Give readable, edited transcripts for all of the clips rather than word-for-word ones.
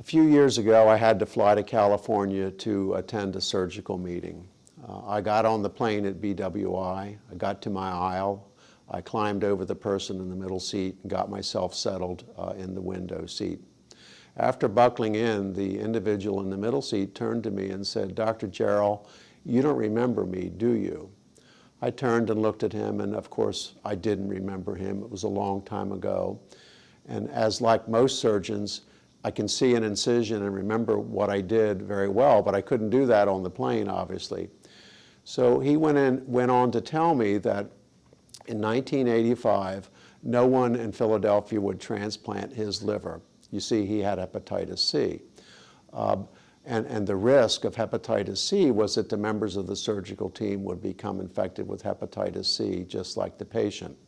A few years ago, I had to fly to California to attend a surgical meeting. I got on the plane at BWI. I got to my aisle. I climbed over the person in the middle seat and got myself settled in the window seat. After buckling in, the individual in the middle seat turned to me and said, "Dr. Jarrell, you don't remember me, do you?" I turned and looked at him, and of course, I didn't remember him. It was a long time ago. And as like most surgeons, I can see an incision and remember what I did very well, but I couldn't do that on the plane, obviously. So he went on to tell me that in 1985, no one in Philadelphia would transplant his liver. You see, he had hepatitis C. And the risk of hepatitis C was that the members of the surgical team would become infected with hepatitis C, just like the patient.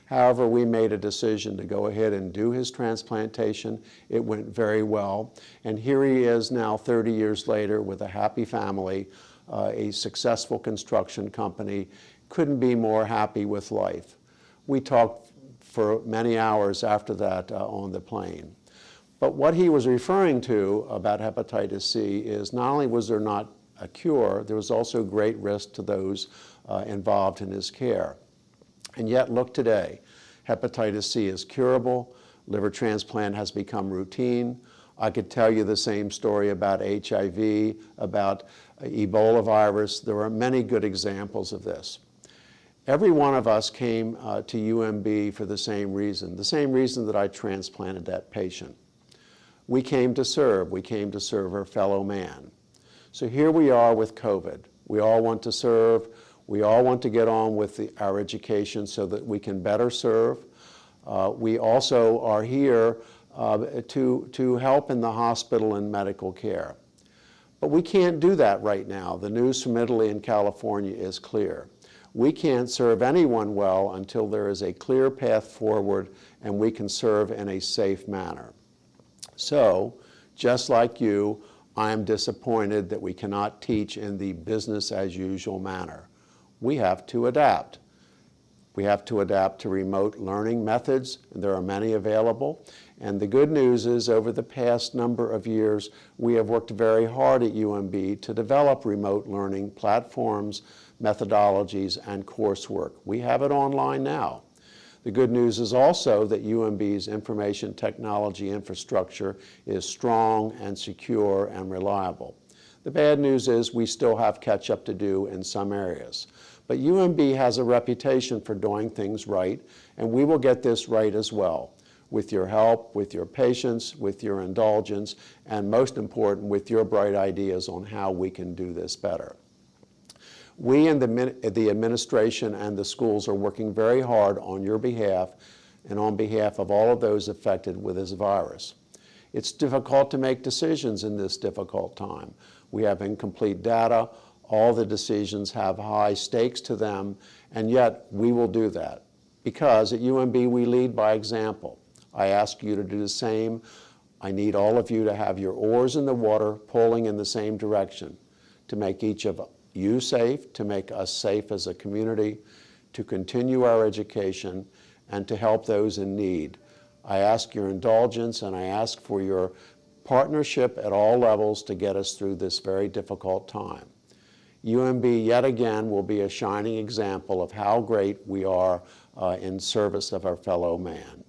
However, we made a decision to go ahead and do his transplantation. It went very well. And here he is now 30 years later with a happy family, a successful construction company, couldn't be more happy with life. We talked for many hours after that on the plane. But what he was referring to about hepatitis C is not only was there not a cure, there was also great risk to those involved in his care. And yet, look today, hepatitis C is curable, liver transplant has become routine. I could tell you the same story about HIV, about Ebola virus. There are many good examples of this. Every one of us came to UMB for the same reason that I transplanted that patient. We came to serve our fellow man. So here we are with COVID. We all want to serve. We all want to get on with our education so that we can better serve. We also are here to help in the hospital and medical care. But we can't do that right now. The news from Italy and California is clear. We can't serve anyone well until there is a clear path forward and we can serve in a safe manner. So, just like you, I am disappointed that we cannot teach in the business as usual manner. We have to adapt. We have to adapt to remote learning methods, and there are many available. And the good news is, over the past number of years, we have worked very hard at UMB to develop remote learning platforms, methodologies, and coursework. We have it online now. The good news is also that UMB's information technology infrastructure is strong and secure and reliable. The bad news is we still have catch-up to do in some areas. But UMB has a reputation for doing things right, and we will get this right as well, with your help, with your patience, with your indulgence, and most important, with your bright ideas on how we can do this better. We in the administration and the schools are working very hard on your behalf and on behalf of all of those affected with this virus. It's difficult to make decisions in this difficult time. We have incomplete data. All the decisions have high stakes to them, and yet we will do that. Because at UMB we lead by example. I ask you to do the same. I need all of you to have your oars in the water, pulling in the same direction, to make each of you safe, to make us safe as a community, to continue our education, and to help those in need. I ask your indulgence, and I ask for your partnership at all levels to get us through this very difficult time. UMB, yet again, will be a shining example of how great we are in service of our fellow man.